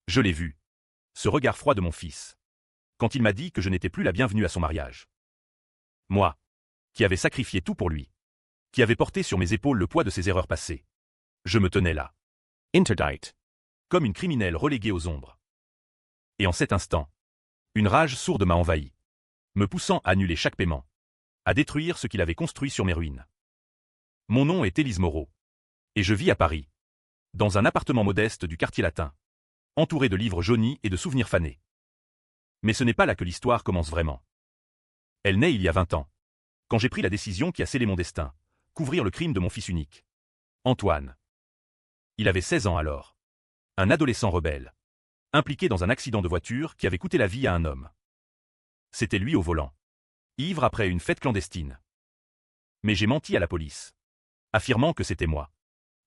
Je l'ai vu. Ce regard froid de mon fils. Quand il m'a dit que je n'étais plus la bienvenue à son mariage. Moi, qui avais sacrifié tout pour lui. Qui avait porté sur mes épaules le poids de ses erreurs passées. Je me tenais là. Interdite. Comme une criminelle reléguée aux ombres. Et en cet instant, une rage sourde m'a envahi, me poussant à annuler chaque paiement, à détruire ce qu'il avait construit sur mes ruines. Mon nom est Élise Moreau, et je vis à Paris, dans un appartement modeste du quartier latin, entouré de livres jaunis et de souvenirs fanés. Mais ce n'est pas là que l'histoire commence vraiment. Elle naît il y a 20 ans, quand j'ai pris la décision qui a scellé mon destin, couvrir le crime de mon fils unique, Antoine. Il avait 16 ans alors. Un adolescent rebelle, impliqué dans un accident de voiture qui avait coûté la vie à un homme. C'était lui au volant, ivre après une fête clandestine. Mais j'ai menti à la police, affirmant que c'était moi,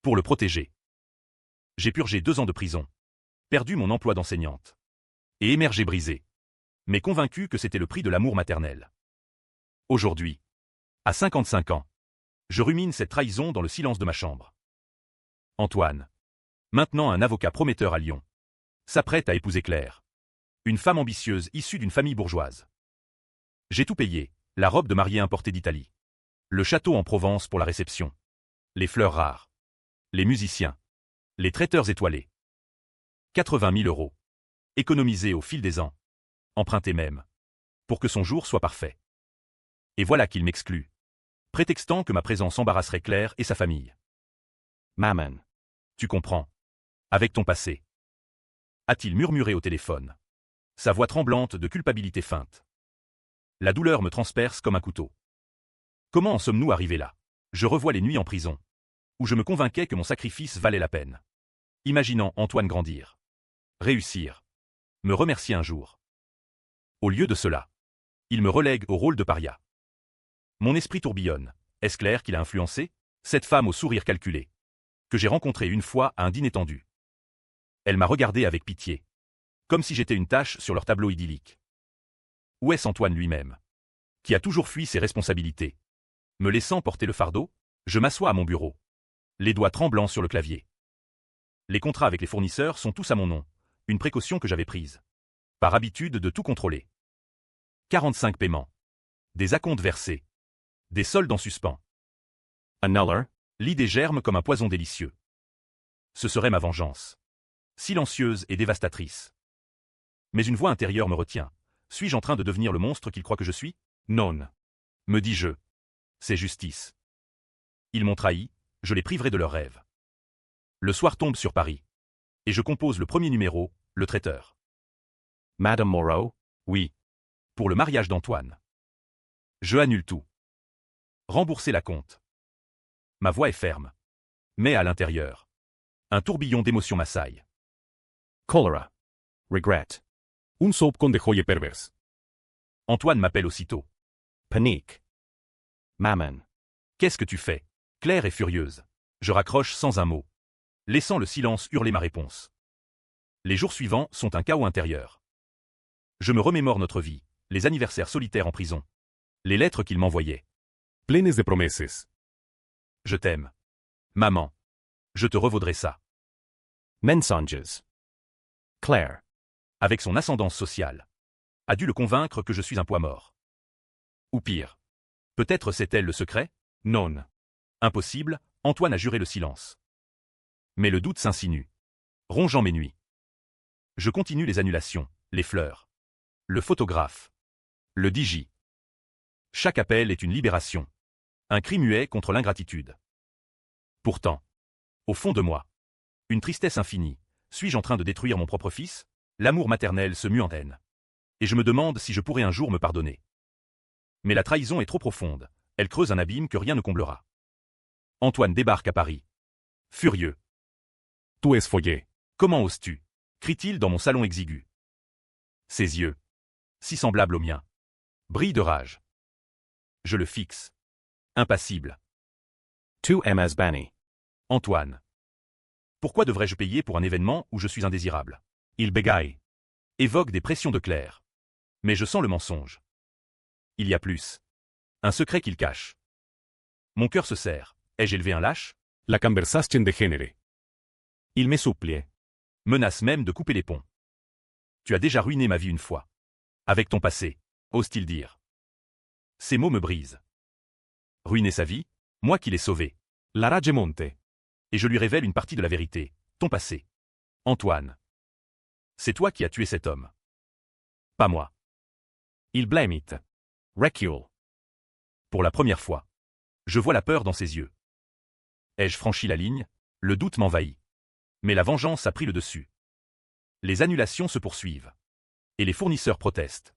pour le protéger. J'ai purgé 2 ans de prison, perdu mon emploi d'enseignante, et émergé brisé, mais convaincu que c'était le prix de l'amour maternel. Aujourd'hui, à 55 ans, je rumine cette trahison dans le silence de ma chambre. Antoine, maintenant un avocat prometteur à Lyon, s'apprête à épouser Claire, une femme ambitieuse issue d'une famille bourgeoise. J'ai tout payé, la robe de mariée importée d'Italie, le château en Provence pour la réception, les fleurs rares, les musiciens, les traiteurs étoilés. 80 000 €, économisés au fil des ans, empruntés même, pour que son jour soit parfait. Et voilà qu'il m'exclut, prétextant que ma présence embarrasserait Claire et sa famille. Maman. Tu comprends. Avec ton passé. A-t-il murmuré au téléphone. Sa voix tremblante de culpabilité feinte. La douleur me transperce comme un couteau. Comment en sommes-nous arrivés là? Je revois les nuits en prison, où je me convainquais que mon sacrifice valait la peine. Imaginant Antoine grandir, réussir, me remercier un jour. Au lieu de cela, il me relègue au rôle de paria. Mon esprit tourbillonne. Est-ce Claire qui l'a influencé? Cette femme au sourire calculé, que j'ai rencontrée une fois à un dîner tendu. Elle m'a regardé avec pitié, comme si j'étais une tache sur leur tableau idyllique. Où est-ce Antoine lui-même, qui a toujours fui ses responsabilités? Me laissant porter le fardeau, je m'assois à mon bureau, les doigts tremblants sur le clavier. Les contrats avec les fournisseurs sont tous à mon nom, une précaution que j'avais prise, par habitude de tout contrôler. 45 paiements, des acomptes versés, des soldes en suspens. Annuller. L'idée germe comme un poison délicieux. Ce serait ma vengeance, silencieuse et dévastatrice. Mais une voix intérieure me retient. Suis-je en train de devenir le monstre qu'il croit que je suis? Non. Me dis-je. C'est justice. Ils m'ont trahi, je les priverai de leurs rêves. Le soir tombe sur Paris. Et je compose le premier numéro, Le Traiteur. Madame Moreau. Oui. Pour le mariage d'Antoine. Je annule tout. Rembourser la compte. Ma voix est ferme. Mais à l'intérieur, un tourbillon d'émotions m'assaille. Cholera. Regret. Un sopcon de joie perverse. Antoine m'appelle aussitôt. Panique. Maman. Qu'est-ce que tu fais? Claire est furieuse. Je raccroche sans un mot, laissant le silence hurler ma réponse. Les jours suivants sont un chaos intérieur. Je me remémore notre vie, les anniversaires solitaires en prison, les lettres qu'il m'envoyait. Pleines de promesses. Je t'aime. Maman. Je te revaudrai ça. Mensonges. Claire. Avec son ascendance sociale, a dû le convaincre que je suis un poids mort. Ou pire. Peut-être c'est-elle le secret? Non. Impossible, Antoine a juré le silence. Mais le doute s'insinue, rongeant mes nuits. Je continue les annulations, les fleurs, le photographe, le digi. Chaque appel est une libération, un cri muet contre l'ingratitude. Pourtant, au fond de moi, une tristesse infinie. Suis-je en train de détruire mon propre fils? L'amour maternel se mue en haine. Et je me demande si je pourrais un jour me pardonner. Mais la trahison est trop profonde, elle creuse un abîme que rien ne comblera. Antoine débarque à Paris. Furieux. Tu es follé. Comment oses-tu? Crie-t-il dans mon salon exigu. Ses yeux, si semblables aux miens, brillent de rage. Je le fixe. Impassible. Tu Emma's Banny. Antoine. Pourquoi devrais-je payer pour un événement où je suis indésirable? Il bégaye. Évoque des pressions de Claire. Mais je sens le mensonge. Il y a plus. Un secret qu'il cache. Mon cœur se serre. Ai-je élevé un lâche? La conversation de génere. Il m'essouffle. Menace même de couper les ponts. Tu as déjà ruiné ma vie une fois. Avec ton passé, ose-t-il dire. Ces mots me brisent. Ruiner sa vie, moi qui l'ai sauvé. La rage monte. Et je lui révèle une partie de la vérité, ton passé. Antoine. C'est toi qui as tué cet homme. Pas moi. Il blame it. Recule. Pour la première fois. Je vois la peur dans ses yeux. Ai-je franchi la ligne? Le doute m'envahit. Mais la vengeance a pris le dessus. Les annulations se poursuivent. Et les fournisseurs protestent.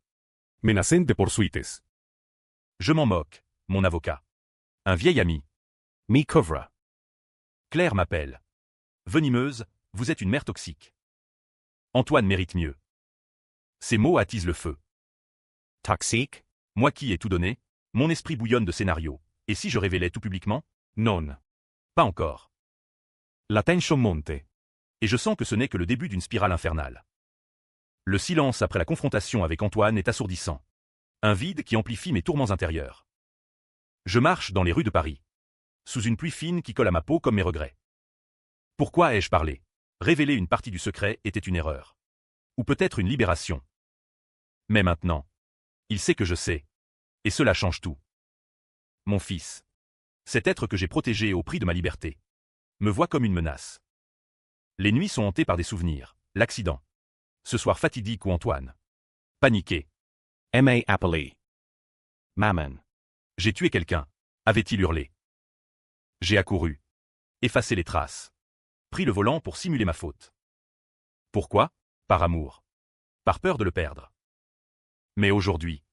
Me nacen de poursuites. Je m'en moque, mon avocat. Un vieil ami. Me couvre. Claire m'appelle. Venimeuse, vous êtes une mère toxique. Antoine mérite mieux. Ces mots attisent le feu. Toxique? Moi qui ai tout donné, mon esprit bouillonne de scénarios. Et si je révélais tout publiquement? Non. Pas encore. La tension monte. Et je sens que ce n'est que le début d'une spirale infernale. Le silence après la confrontation avec Antoine est assourdissant. Un vide qui amplifie mes tourments intérieurs. Je marche dans les rues de Paris. Sous une pluie fine qui colle à ma peau comme mes regrets. Pourquoi ai-je parlé? Révéler une partie du secret était une erreur. Ou peut-être une libération. Mais maintenant, il sait que je sais. Et cela change tout. Mon fils. Cet être que j'ai protégé au prix de ma liberté. Me voit comme une menace. Les nuits sont hantées par des souvenirs. L'accident. Ce soir fatidique où Antoine. Paniqué. M.A. Appellee. Mammon. J'ai tué quelqu'un. Avait-il hurlé? J'ai accouru. Effacé les traces. Pris le volant pour simuler ma faute. Pourquoi? Par amour. Par peur de le perdre. Mais aujourd'hui,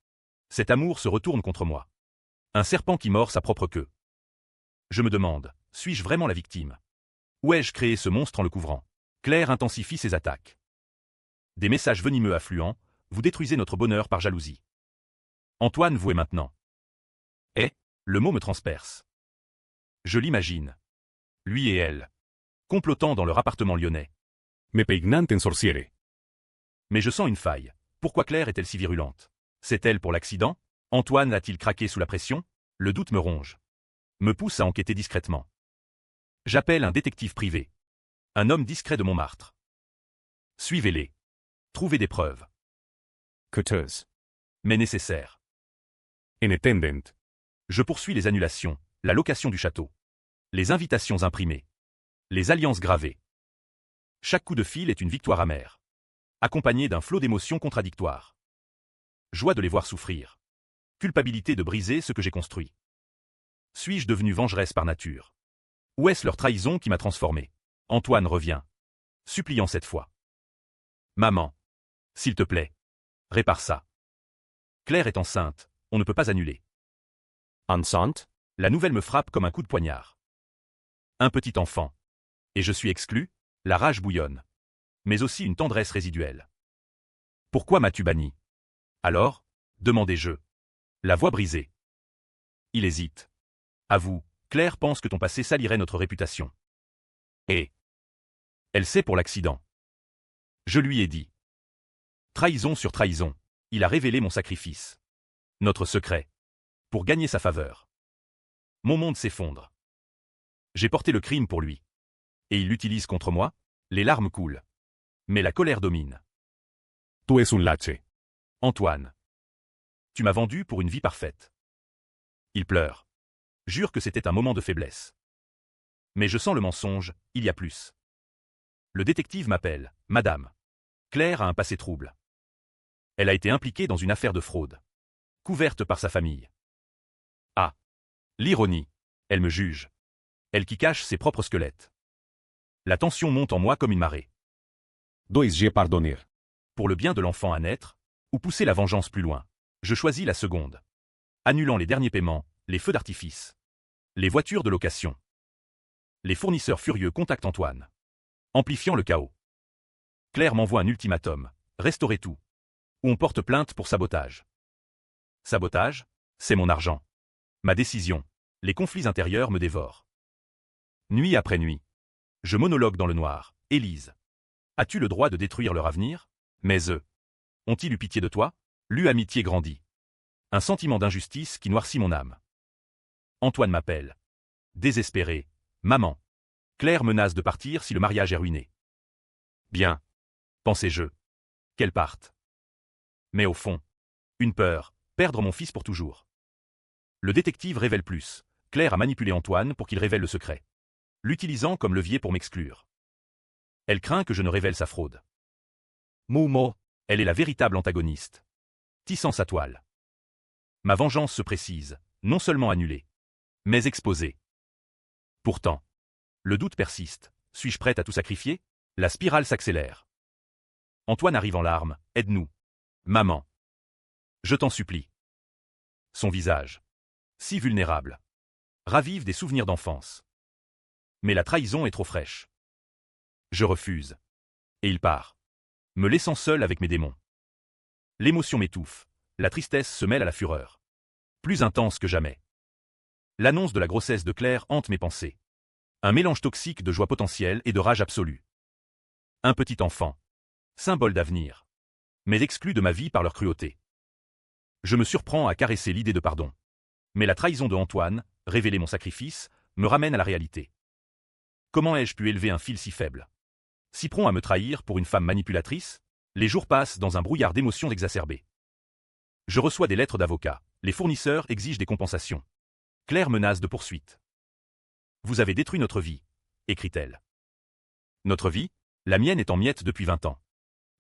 cet amour se retourne contre moi. Un serpent qui mord sa propre queue. Je me demande, suis-je vraiment la victime? Ou ai-je créé ce monstre en le couvrant? Claire intensifie ses attaques. Des messages venimeux affluents, vous détruisez notre bonheur par jalousie. Antoine vous est maintenant. Et, le mot me transperce. Je l'imagine. Lui et elle. Complotant dans leur appartement lyonnais. Me peignante en sorciere. Mais je sens une faille. Pourquoi Claire est-elle si virulente? C'est-elle pour l'accident? Antoine a-t-il craqué sous la pression? Le doute me ronge. Me pousse à enquêter discrètement. J'appelle un détective privé. Un homme discret de Montmartre. Suivez-les. Trouvez des preuves. Coûteuse. Mais nécessaires. Inetendent. Je poursuis les annulations, la location du château. Les invitations imprimées. Les alliances gravées. Chaque coup de fil est une victoire amère. Accompagnée d'un flot d'émotions contradictoires. Joie de les voir souffrir. Culpabilité de briser ce que j'ai construit. Suis-je devenu vengeresse par nature? Ou est-ce leur trahison qui m'a transformé? Antoine revient. Suppliant cette fois. Maman. S'il te plaît. Répare ça. Claire est enceinte, on ne peut pas annuler. Enceinte? La nouvelle me frappe comme un coup de poignard. Un petit enfant. Et je suis exclu? La rage bouillonne. Mais aussi une tendresse résiduelle. Pourquoi m'as-tu banni? Alors? Demandai-je. La voix brisée. Il hésite. Avoue, Claire pense que ton passé salirait notre réputation. Et elle sait pour l'accident. Je lui ai dit. Trahison sur trahison, il a révélé mon sacrifice. Notre secret. Pour gagner sa faveur. Mon monde s'effondre. J'ai porté le crime pour lui. Et il l'utilise contre moi? Les larmes coulent. Mais la colère domine. Tu es un lache. Antoine. Tu m'as vendu pour une vie parfaite. Il pleure. Jure que c'était un moment de faiblesse. Mais je sens le mensonge, il y a plus. Le détective m'appelle, Madame. Claire a un passé trouble. Elle a été impliquée dans une affaire de fraude. Couverte par sa famille. Ah. L'ironie. Elle me juge. Elle qui cache ses propres squelettes. La tension monte en moi comme une marée. Dois-je pardonner? Pour le bien de l'enfant à naître, ou pousser la vengeance plus loin? Je choisis la seconde. Annulant les derniers paiements, les feux d'artifice. Les voitures de location. Les fournisseurs furieux contactent Antoine. Amplifiant le chaos. Claire m'envoie un ultimatum. Restaurer tout. Ou on porte plainte pour sabotage. Sabotage? C'est mon argent. Ma décision. Les conflits intérieurs me dévorent. Nuit après nuit. Je monologue dans le noir. Élise. As-tu le droit de détruire leur avenir? Mais eux. Ont-ils eu pitié de toi? L'amitié grandit. Un sentiment d'injustice qui noircit mon âme. Antoine m'appelle. Désespéré. Maman. Claire menace de partir si le mariage est ruiné. Bien. Pensais-je. Qu'elle parte. Mais au fond, une peur, perdre mon fils pour toujours. Le détective révèle plus. Claire a manipulé Antoine pour qu'il révèle le secret, l'utilisant comme levier pour m'exclure. Elle craint que je ne révèle sa fraude. Momo, elle est la véritable antagoniste, tissant sa toile. Ma vengeance se précise, non seulement annulée, mais exposée. Pourtant, le doute persiste. Suis-je prête à tout sacrifier? La spirale s'accélère. Antoine arrive en larmes. Aide-nous. Maman. Je t'en supplie. Son visage, si vulnérable, ravive des souvenirs d'enfance. Mais la trahison est trop fraîche. Je refuse. Et il part, me laissant seul avec mes démons. L'émotion m'étouffe, la tristesse se mêle à la fureur. Plus intense que jamais. L'annonce de la grossesse de Claire hante mes pensées. Un mélange toxique de joie potentielle et de rage absolue. Un petit enfant, symbole d'avenir, mais exclu de ma vie par leur cruauté. Je me surprends à caresser l'idée de pardon. Mais la trahison de Antoine, révéler mon sacrifice, me ramène à la réalité. Comment ai-je pu élever un fil si faible? Si prompt à me trahir pour une femme manipulatrice? Les jours passent dans un brouillard d'émotions exacerbées. Je reçois des lettres d'avocats. Les fournisseurs exigent des compensations. Claire menace de poursuite. Vous avez détruit notre vie, écrit-elle. Notre vie? La mienne est en miettes depuis 20 ans.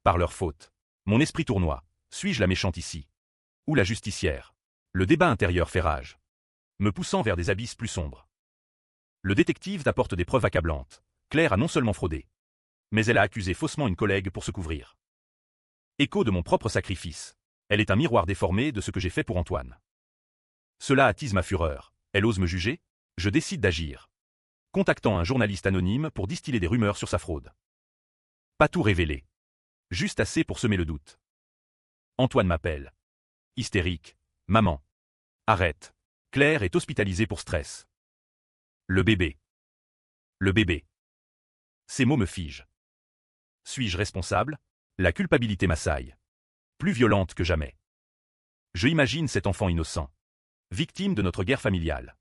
Par leur faute. Mon esprit tournoie. Suis-je la méchante ici? Ou la justicière? Le débat intérieur fait rage, me poussant vers des abysses plus sombres. Le détective apporte des preuves accablantes. Claire a non seulement fraudé, mais elle a accusé faussement une collègue pour se couvrir. Écho de mon propre sacrifice. Elle est un miroir déformé de ce que j'ai fait pour Antoine. Cela attise ma fureur. Elle ose me juger? Je décide d'agir, contactant un journaliste anonyme pour distiller des rumeurs sur sa fraude. Pas tout révéler. Juste assez pour semer le doute. Antoine m'appelle. Hystérique. Maman. Arrête. Claire est hospitalisée pour stress. Le bébé. Le bébé. Ces mots me figent. Suis-je responsable? La culpabilité m'assaille. Plus violente que jamais. Je imagine cet enfant innocent, victime de notre guerre familiale.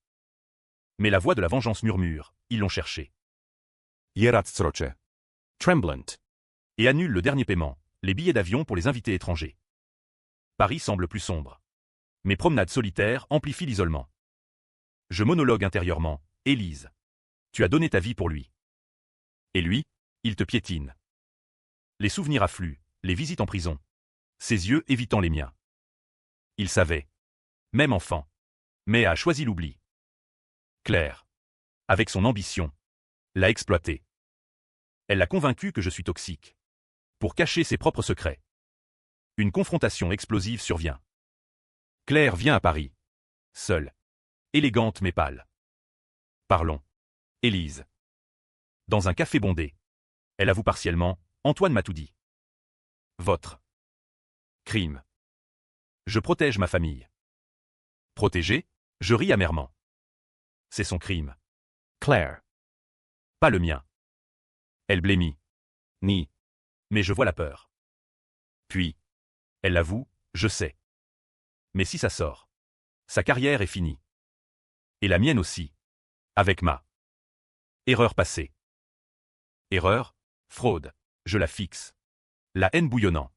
Mais la voix de la vengeance murmure, ils l'ont cherché. Jeratstroche. Tremblant. Et annule le dernier paiement, les billets d'avion pour les invités étrangers. Paris semble plus sombre. Mes promenades solitaires amplifient l'isolement. Je monologue intérieurement. Élise, tu as donné ta vie pour lui. Et lui, il te piétine. Les souvenirs affluent, les visites en prison. Ses yeux évitant les miens. Il savait. Même enfant. Mais a choisi l'oubli. Claire, avec son ambition, l'a exploité. Elle l'a convaincu que je suis toxique. Pour cacher ses propres secrets. Une confrontation explosive survient. Claire vient à Paris. Seule. Élégante mais pâle. Parlons. Élise. Dans un café bondé. Elle avoue partiellement, Antoine m'a tout dit. Votre crime. Je protège ma famille. Protégé? Je ris amèrement. C'est son crime. Claire. Pas le mien. Elle blêmit. Ni. Mais je vois la peur. Puis, elle l'avoue, je sais. Mais si ça sort, sa carrière est finie. Et la mienne aussi. Avec ma erreur passée. Erreur? Fraude. Je la fixe. La haine bouillonnant.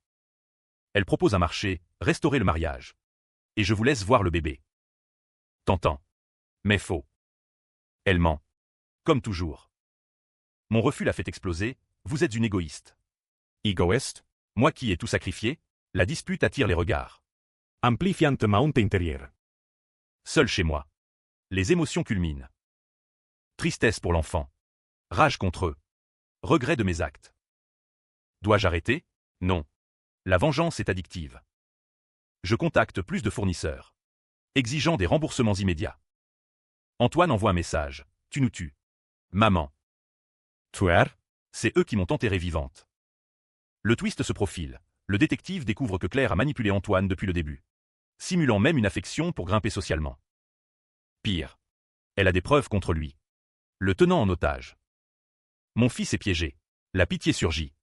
Elle propose un marché, restaurer le mariage. Et je vous laisse voir le bébé. Tentant. Mais faux. Elle ment. Comme toujours. Mon refus la fait exploser, vous êtes une égoïste. Egoist. Moi qui ai tout sacrifié? La dispute attire les regards. Amplifiant maunte interior. Seul chez moi. Les émotions culminent. Tristesse pour l'enfant. Rage contre eux. Regret de mes actes. Dois-je arrêter? Non. La vengeance est addictive. Je contacte plus de fournisseurs, exigeant des remboursements immédiats. Antoine envoie un message. Tu nous tues. Maman. Tuer? C'est eux qui m'ont enterrée vivante. Le twist se profile. Le détective découvre que Claire a manipulé Antoine depuis le début, simulant même une affection pour grimper socialement. Pire. Elle a des preuves contre lui, le tenant en otage. Mon fils est piégé. La pitié surgit.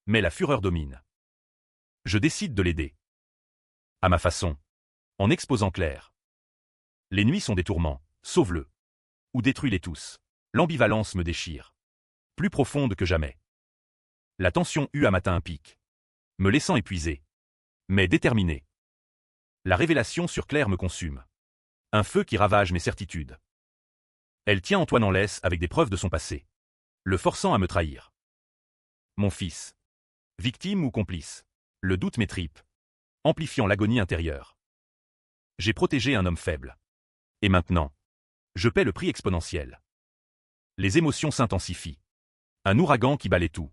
Mais la fureur domine. Je décide de l'aider. À ma façon. En exposant Claire. Les nuits sont des tourments. Sauve-le. Ou détruis-les tous. L'ambivalence me déchire. Plus profonde que jamais. La tension eut à matin un pic. me laissant épuisé, mais déterminé. La révélation sur Claire me consume. Un feu qui ravage mes certitudes. Elle tient Antoine en laisse avec des preuves de son passé, le forçant à me trahir. Mon fils. Victime ou complice? Le doute m'étripe, amplifiant l'agonie intérieure. J'ai protégé un homme faible. Et maintenant, je paie le prix exponentiel. Les émotions s'intensifient. Un ouragan qui balaie tout.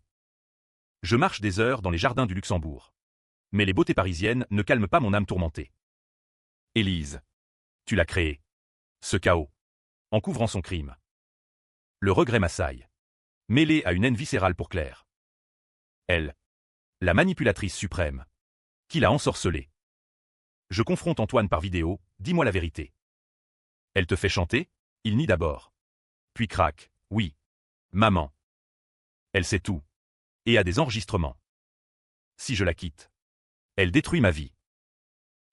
Je marche des heures dans les jardins du Luxembourg. Mais les beautés parisiennes ne calment pas mon âme tourmentée. Élise. Tu l'as créé. Ce chaos. En couvrant son crime. Le regret m'assaille. Mêlé à une haine viscérale pour Claire. Elle. La manipulatrice suprême. Qui l'a ensorcelée. Je confronte Antoine par vidéo, dis-moi la vérité. Elle te fait chanter? Il nie d'abord. Puis craque, oui. Maman. Elle sait tout. Et a des enregistrements. Si je la quitte, elle détruit ma vie.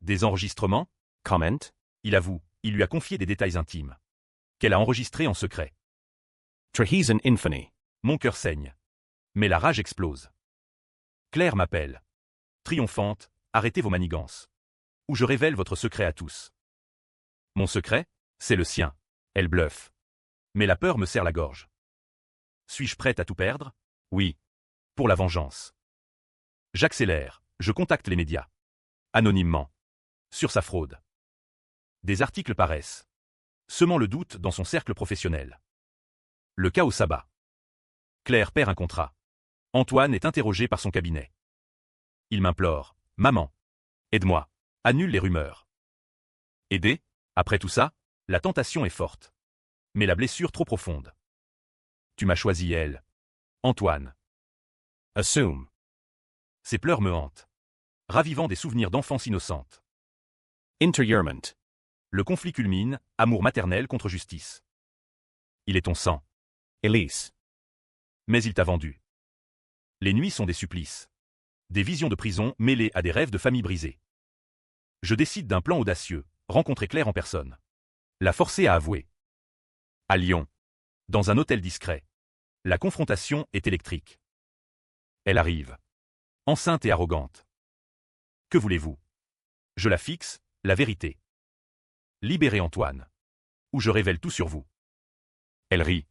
Des enregistrements? Comment? Il avoue, il lui a confié des détails intimes. Qu'elle a enregistrés en secret. Treason infamy. Mon cœur saigne. Mais la rage explose. Claire m'appelle. Triomphante, arrêtez vos manigances. Ou je révèle votre secret à tous. Mon secret? C'est le sien. Elle bluffe. Mais la peur me serre la gorge. Suis-je prête à tout perdre? Oui. Pour la vengeance. J'accélère, je contacte les médias. Anonymement. Sur sa fraude. Des articles paraissent. Semant le doute dans son cercle professionnel. Le chaos s'abat. Claire perd un contrat. Antoine est interrogé par son cabinet. Il m'implore. Maman. Aide-moi. Annule les rumeurs. Aider? Après tout ça, la tentation est forte. Mais la blessure trop profonde. Tu m'as choisi elle. Antoine. Assume. Ses pleurs me hantent. Ravivant des souvenirs d'enfance innocente. Interurement. Le conflit culmine, amour maternel contre justice. Il est ton sang. Elise. Mais il t'a vendu. Les nuits sont des supplices. Des visions de prison mêlées à des rêves de famille brisée. Je décide d'un plan audacieux, rencontrer Claire en personne. La forcer à avouer. À Lyon. Dans un hôtel discret. La confrontation est électrique. Elle arrive. Enceinte et arrogante. Que voulez-vous? Je la fixe, la vérité. Libérez Antoine. Ou je révèle tout sur vous. Elle rit.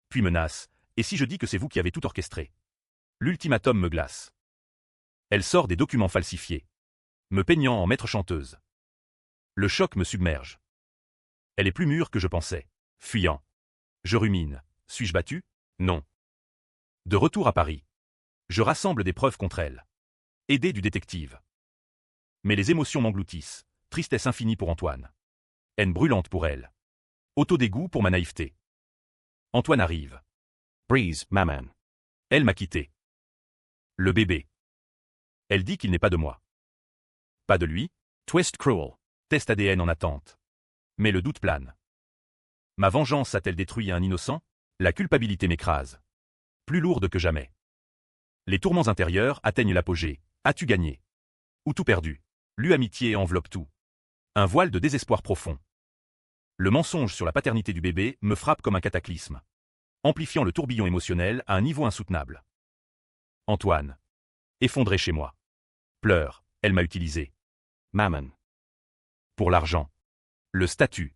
Puis menace. Et si je dis que c'est vous qui avez tout orchestré? L'ultimatum me glace. Elle sort des documents falsifiés. Me peignant en maître chanteuse. Le choc me submerge. Elle est plus mûre que je pensais. Fuyant. Je rumine. Suis-je battu? Non. De retour à Paris. Je rassemble des preuves contre elle. Aidé du détective. Mais les émotions m'engloutissent. Tristesse infinie pour Antoine. Haine brûlante pour elle. Autodégoût pour ma naïveté. Antoine arrive. Breeze, maman. Elle m'a quitté. Le bébé. Elle dit qu'il n'est pas de moi. Pas de lui. Twist cruel. Test ADN en attente. Mais le doute plane. Ma vengeance a-t-elle détruit un innocent? La culpabilité m'écrase. Plus lourde que jamais. Les tourments intérieurs atteignent l'apogée. As-tu gagné? Ou tout perdu? L'amitié enveloppe tout. Un voile de désespoir profond. Le mensonge sur la paternité du bébé me frappe comme un cataclysme, amplifiant le tourbillon émotionnel à un niveau insoutenable. Antoine. Effondré chez moi. Pleure, elle m'a utilisé. Mammon. Pour l'argent. Le statut.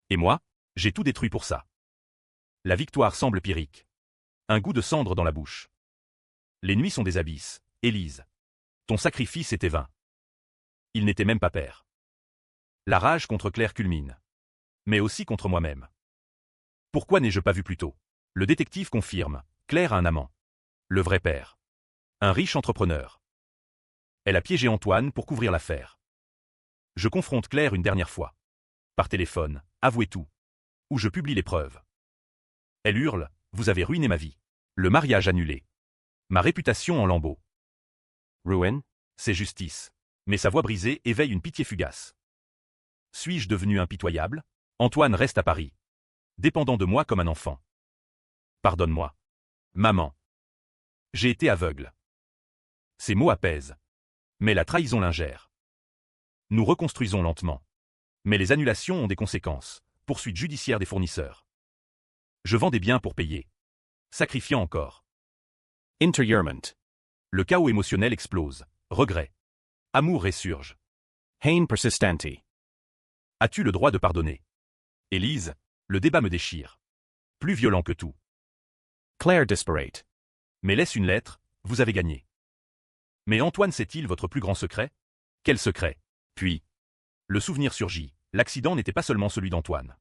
Et moi, j'ai tout détruit pour ça. La victoire semble pyrrhique. Un goût de cendre dans la bouche. Les nuits sont des abysses. Élise. Ton sacrifice était vain. Il n'était même pas père. La rage contre Claire culmine. Mais aussi contre moi-même. Pourquoi n'ai-je pas vu plus tôt? Le détective confirme. Claire a un amant. Le vrai père. Un riche entrepreneur. Elle a piégé Antoine pour couvrir l'affaire. Je confronte Claire une dernière fois. Par téléphone, avouez tout. Ou je publie les preuves. Elle hurle, vous avez ruiné ma vie. Le mariage annulé. Ma réputation en lambeaux. Ruin. C'est justice. Mais sa voix brisée éveille une pitié fugace. Suis-je devenu impitoyable? Antoine reste à Paris. Dépendant de moi comme un enfant. Pardonne-moi. Maman. J'ai été aveugle. Ces mots apaisent. Mais la trahison l'ingère. Nous reconstruisons lentement. Mais les annulations ont des conséquences. Poursuite judiciaire des fournisseurs. Je vends des biens pour payer. Sacrifiant encore. Interurement. Le chaos émotionnel explose. Regret. Amour résurge. Haine persistenti. As-tu le droit de pardonner? Élise, le débat me déchire. Plus violent que tout. Claire disparate. Mais laisse une lettre, vous avez gagné. Mais Antoine sait-il votre plus grand secret? Quel secret? Puis, le souvenir surgit, l'accident n'était pas seulement celui d'Antoine.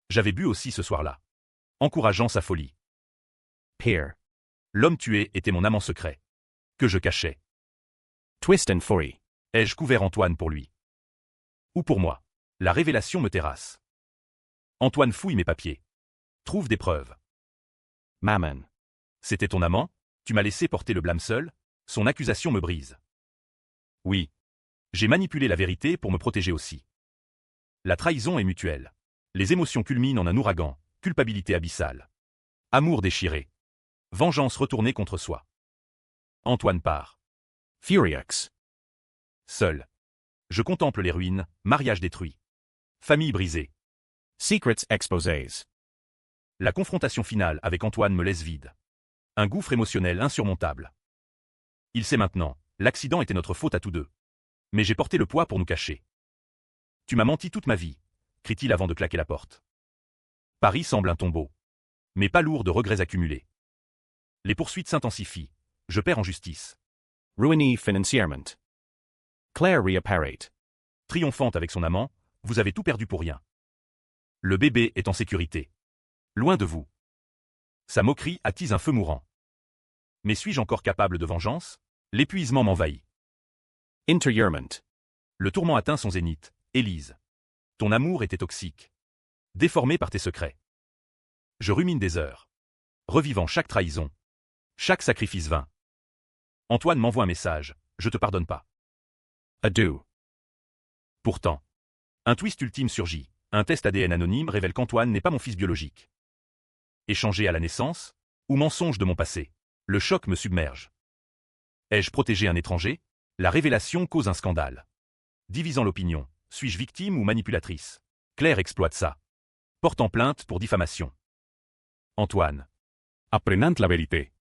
J'avais bu aussi ce soir-là, encourageant sa folie. Peer. L'homme tué était mon amant secret, que je cachais. Twist and fury. Ai-je couvert Antoine pour lui? Ou pour moi? La révélation me terrasse. Antoine fouille mes papiers. Trouve des preuves. Mammon. C'était ton amant? Tu m'as laissé porter le blâme seul? Son accusation me brise. Oui. J'ai manipulé la vérité pour me protéger aussi. La trahison est mutuelle. Les émotions culminent en un ouragan, culpabilité abyssale. Amour déchiré. Vengeance retournée contre soi. Antoine part. Furieux. Seul. Je contemple les ruines, mariage détruit. Famille brisée. Secrets exposés. La confrontation finale avec Antoine me laisse vide. Un gouffre émotionnel insurmontable. Il sait maintenant, l'accident était notre faute à tous deux. Mais j'ai porté le poids pour nous cacher. Tu m'as menti toute ma vie, crie-t-il avant de claquer la porte. Paris semble un tombeau. Mais pas lourd de regrets accumulés. Les poursuites s'intensifient. Je perds en justice. Ruini financièrement. Claire reapparate. Triomphante avec son amant, vous avez tout perdu pour rien. Le bébé est en sécurité. Loin de vous. Sa moquerie attise un feu mourant. Mais suis-je encore capable de vengeance? L'épuisement m'envahit. Intérieurement. Le tourment atteint son zénith. Élise. Ton amour était toxique. Déformé par tes secrets. Je rumine des heures. Revivant chaque trahison. Chaque sacrifice vain. Antoine m'envoie un message. Je te pardonne pas. Adieu. Pourtant. Un twist ultime surgit. Un test ADN anonyme révèle qu'Antoine n'est pas mon fils biologique. Échangé à la naissance? Ou mensonge de mon passé? Le choc me submerge. Ai-je protégé un étranger? La révélation cause un scandale. Divisant l'opinion, suis-je victime ou manipulatrice? Claire exploite ça. Portant plainte pour diffamation. Antoine. Apprenant la vérité.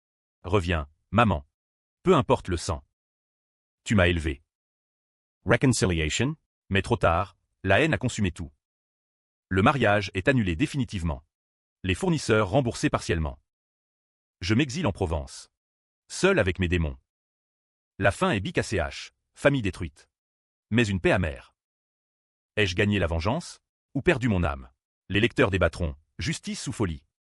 Reviens, maman. Peu importe le sang. Tu m'as élevé. Reconciliation. Mais trop tard, la haine a consumé tout. Le mariage est annulé définitivement. Les fournisseurs remboursés partiellement. Je m'exile en Provence. Seul avec mes démons. La fin est BKCH, famille détruite. Mais une paix amère. Ai-je gagné la vengeance? Ou perdu mon âme? Les lecteurs débattront, justice ou folie?